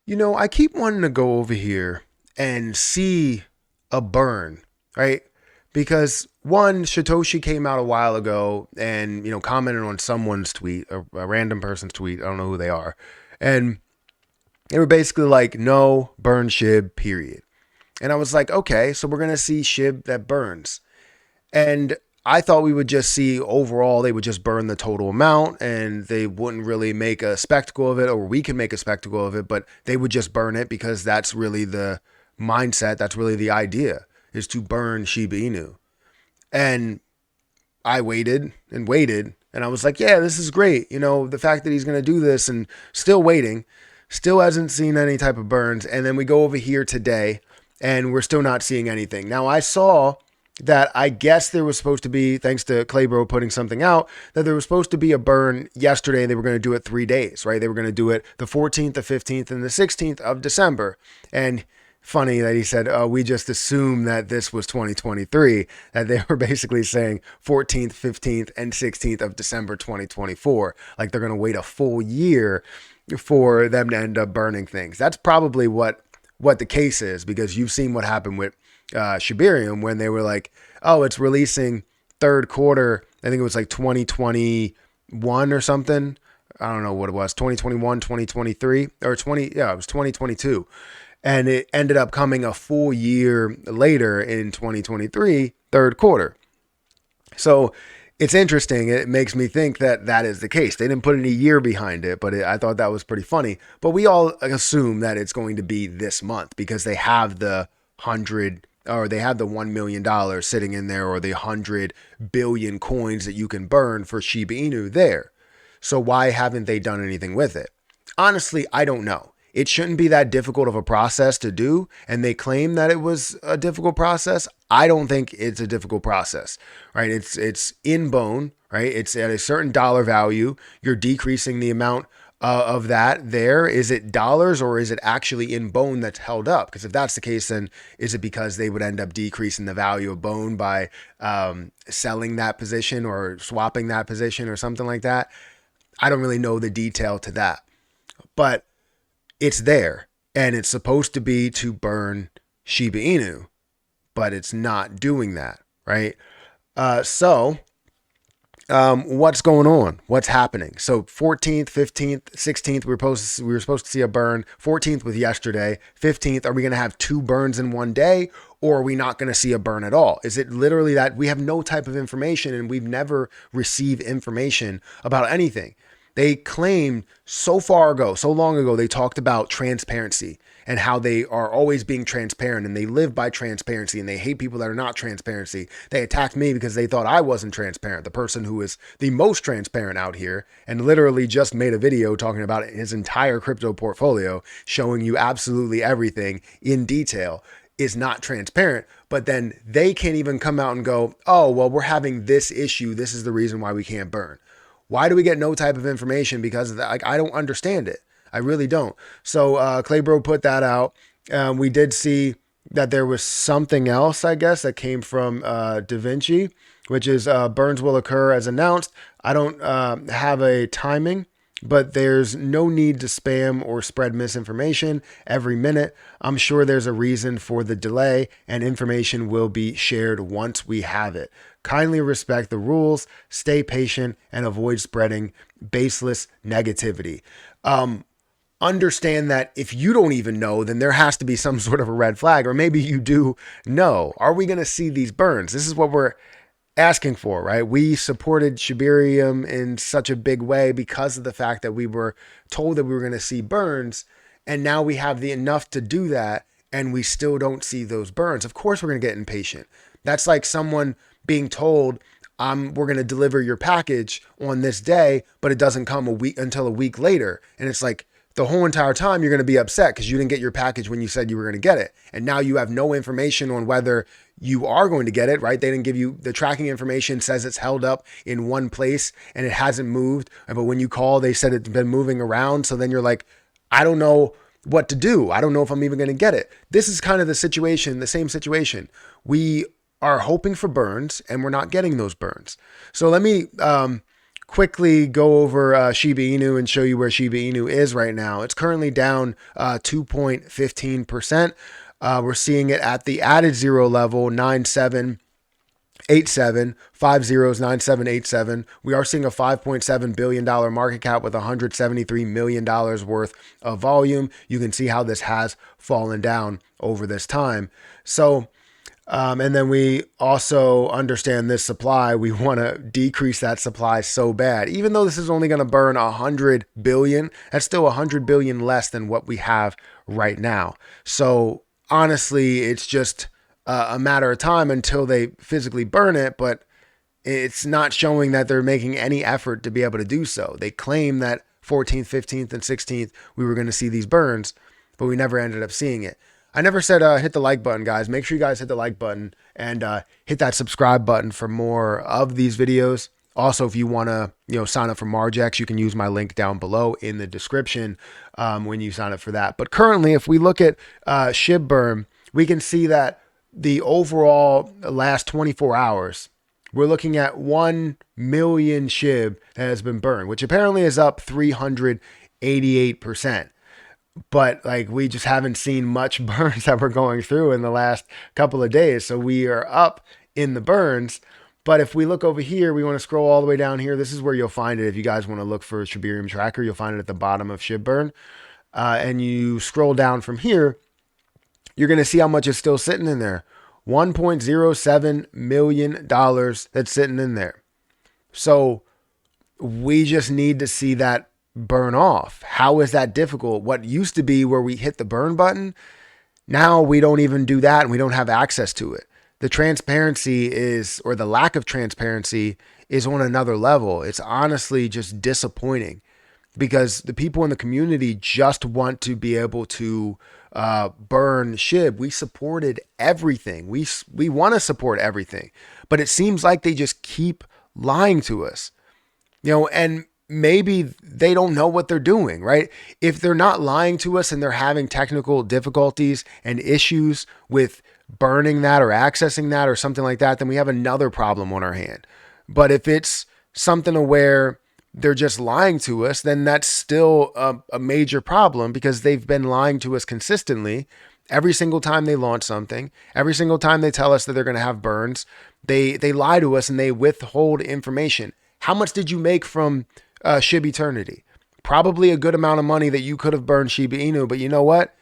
I keep wanting to go over here and see a burn, right? Because one, Satoshi came out a while ago and, commented on someone's tweet, a random person's tweet. I don't know who they are. And they were basically like, no, burn SHIB, period. And I was like, okay, so we're going to see SHIB that burns. And I thought we would just see overall, they would just burn the total amount and they wouldn't really make a spectacle of it, or we can make a spectacle of it, but they would just burn it because that's really the mindset. That's really the idea, is to burn Shiba Inu. And I waited and waited and I was like, yeah, this is great. The fact that he's going to do this and still waiting, still hasn't seen any type of burns. And then we go over here today and we're still not seeing anything. Now I saw that I guess there was supposed to be, thanks to Claybro putting something out, that there was supposed to be a burn yesterday. They were going to do it 3 days, right? They were going to do it the 14th, the 15th, and the 16th of December. And funny that he said, we just assumed that this was 2023, that they were basically saying 14th, 15th, and 16th of December 2024. Like they're going to wait a full year for them to end up burning things. That's probably what the case is, because you've seen what happened with Shibarium when they were like, oh, it's releasing third quarter. I think it was like 2021 or something. I don't know what it was, 2021, 2023 or 20. Yeah, it was 2022. And it ended up coming a full year later in 2023, third quarter. So it's interesting. It makes me think that that is the case. They didn't put any year behind it, but I thought that was pretty funny. But we all assume that it's going to be this month because they have the 100, or they have the $1 million sitting in there, or the 100 billion coins that you can burn for Shiba Inu there. So why haven't they done anything with it? Honestly, I don't know. It shouldn't be that difficult of a process to do, and they claim that it was a difficult process. I don't think it's a difficult process, right? It's in bone, right? It's at a certain dollar value. You're decreasing the amount of that there. Is it dollars, or is it actually in bone that's held up? Because if that's the case, then is it because they would end up decreasing the value of bone by selling that position or swapping that position or something like that? I don't really know the detail to that, but it's there, and it's supposed to be to burn Shiba Inu, but it's not doing that, right? So what's going on? What's happening? So 14th, 15th, 16th, we were supposed to see a burn. 14th was yesterday. 15th, are we going to have 2 burns in one day, or are we not going to see a burn at all? Is it literally that we have no type of information, and we've never received information about anything? They claimed so long ago, they talked about transparency and how they are always being transparent, and they live by transparency, and they hate people that are not transparency. They attacked me because they thought I wasn't transparent, the person who is the most transparent out here, and literally just made a video talking about his entire crypto portfolio, showing you absolutely everything in detail, is not transparent. But then they can't even come out and go, oh, well, we're having this issue. This is the reason why we can't burn. Why do we get no type of information because of that? Like, I don't understand it. I really don't. So Claybro put that out. We did see that there was something else, I guess, that came from Da Vinci, which is burns will occur as announced. I don't have a timing, but there's no need to spam or spread misinformation every minute. I'm sure there's a reason for the delay, and information will be shared once we have it. Kindly respect the rules, stay patient, and avoid spreading baseless negativity. Understand that if you don't even know, then there has to be some sort of a red flag, or maybe you do know. Are we going to see these burns? This is what we're asking for, right? We supported Shibarium in such a big way because of the fact that we were told that we were going to see burns, and now we have the enough to do that, and we still don't see those burns. Of course, we're going to get impatient. That's like someone being told, we're going to deliver your package on this day, but it doesn't come until a week later. And it's like the whole entire time you're going to be upset because you didn't get your package when you said you were going to get it. And now you have no information on whether you are going to get it, right? They didn't give you the tracking information, says it's held up in one place and it hasn't moved. But when you call, they said it's been moving around. So then you're like, I don't know what to do. I don't know if I'm even going to get it. This is kind of the same situation. We are hoping for burns and we're not getting those burns. So let me quickly go over Shiba Inu and show you where Shiba Inu is right now. It's currently down 2.15%. We're seeing it at the added zero level, 9787, 509787. We are seeing a $5.7 billion market cap with $173 million worth of volume. You can see how this has fallen down over this time. So, and then we also understand this supply. We want to decrease that supply so bad. Even though this is only going to burn 100 billion, that's still 100 billion less than what we have right now. So honestly, it's just a matter of time until they physically burn it, but it's not showing that they're making any effort to be able to do so. They claim that 14th, 15th, and 16th, we were going to see these burns, but we never ended up seeing it. I never said hit the like button, guys. Make sure you guys hit the like button and hit that subscribe button for more of these videos. Also, if you want to sign up for Margex, you can use my link down below in the description when you sign up for that. But currently, if we look at SHIB burn, we can see that the overall last 24 hours, we're looking at 1 million SHIB that has been burned, which apparently is up 388%. But like, we just haven't seen much burns that we're going through in the last couple of days. So we are up in the burns. But if we look over here, we want to scroll all the way down here. This is where you'll find it. If you guys want to look for a Shibarium tracker, you'll find it at the bottom of SHIB burn. And you scroll down from here, you're going to see how much is still sitting in there. $1.07 million that's sitting in there. So we just need to see that burn off. How is that difficult? What used to be where we hit the burn button, now we don't even do that and we don't have access to it. The transparency is, or the lack of transparency is on another level. It's honestly just disappointing because the people in the community just want to be able to burn SHIB. We supported everything. We want to support everything, but it seems like they just keep lying to us, and maybe they don't know what they're doing, right? If they're not lying to us and they're having technical difficulties and issues with burning that or accessing that or something like that, then we have another problem on our hand. But if it's something where they're just lying to us, then that's still a major problem because they've been lying to us consistently. Every single time they launch something, every single time they tell us that they're going to have burns, they lie to us and they withhold information. How much did you make from SHIB Eternity? Probably a good amount of money that you could have burned Shiba Inu, but you know what?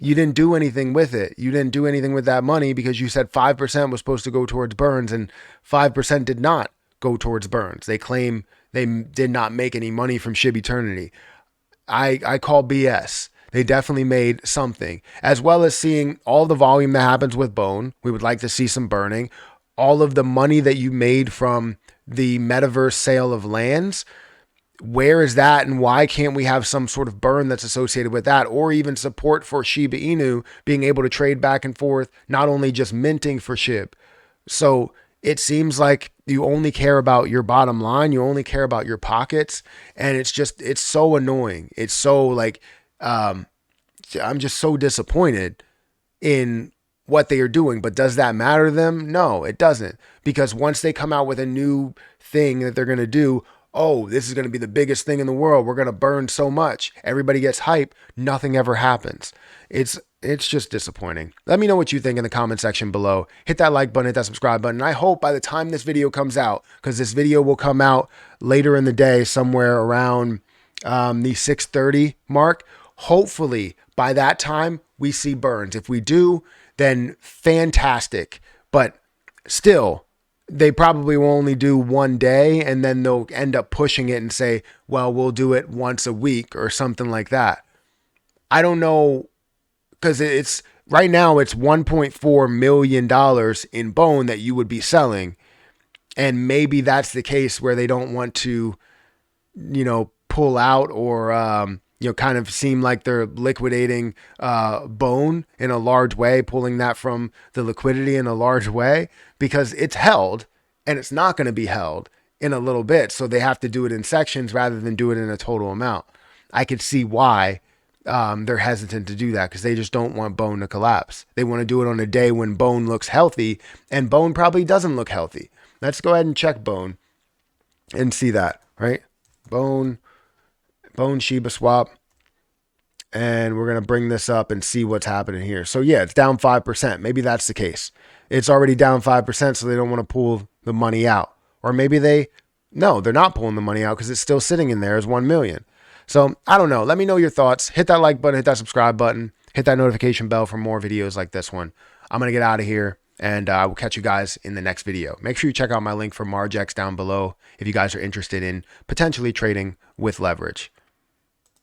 You didn't do anything with it. You didn't do anything with that money because you said 5% was supposed to go towards burns and 5% did not go towards burns. They claim they did not make any money from SHIB Eternity. I call BS. They definitely made something, as well as seeing all the volume that happens with Bone. We would like to see some burning. All of the money that you made from the metaverse sale of lands, where is that and why can't we have some sort of burn that's associated with that, or even support for Shiba Inu being able to trade back and forth, not only just minting for SHIB. So it seems like you only care about your bottom line, you only care about your pockets, and it's so annoying. It's so like, I'm just so disappointed in what they are doing. But does that matter to them? No, it doesn't. Because once they come out with a new thing that they're going to do, oh, this is going to be the biggest thing in the world, we're going to burn so much, everybody gets hype, nothing ever happens. It's just disappointing. Let me know what you think in the comment section below. Hit that like button, hit that subscribe button. I hope by the time this video comes out, because this video will come out later in the day, somewhere around the 6:30 mark, hopefully by that time we see burns. If we do, then fantastic. But still, they probably will only do one day and then they'll end up pushing it and say, well, we'll do it once a week or something like that. I don't know, because it's right now it's $1.4 million in Bone that you would be selling. And maybe that's the case where they don't want to, pull out or, kind of seem like they're liquidating Bone in a large way, pulling that from the liquidity in a large way, because it's held and it's not going to be held in a little bit. So they have to do it in sections rather than do it in a total amount. I could see why they're hesitant to do that, because they just don't want Bone to collapse. They want to do it on a day when Bone looks healthy, and Bone probably doesn't look healthy. Let's go ahead and check Bone. and see that, right? Bone SHIB swap. And we're going to bring this up and see what's happening here. So yeah, it's down 5%. Maybe that's the case. It's already down 5%, so they don't want to pull the money out. Or maybe they're not pulling the money out because it's still sitting in there as 1 million. So I don't know. Let me know your thoughts. Hit that like button, hit that subscribe button, hit that notification bell for more videos like this one. I'm going to get out of here, and I will catch you guys in the next video. Make sure you check out my link for Margex down below if you guys are interested in potentially trading with leverage.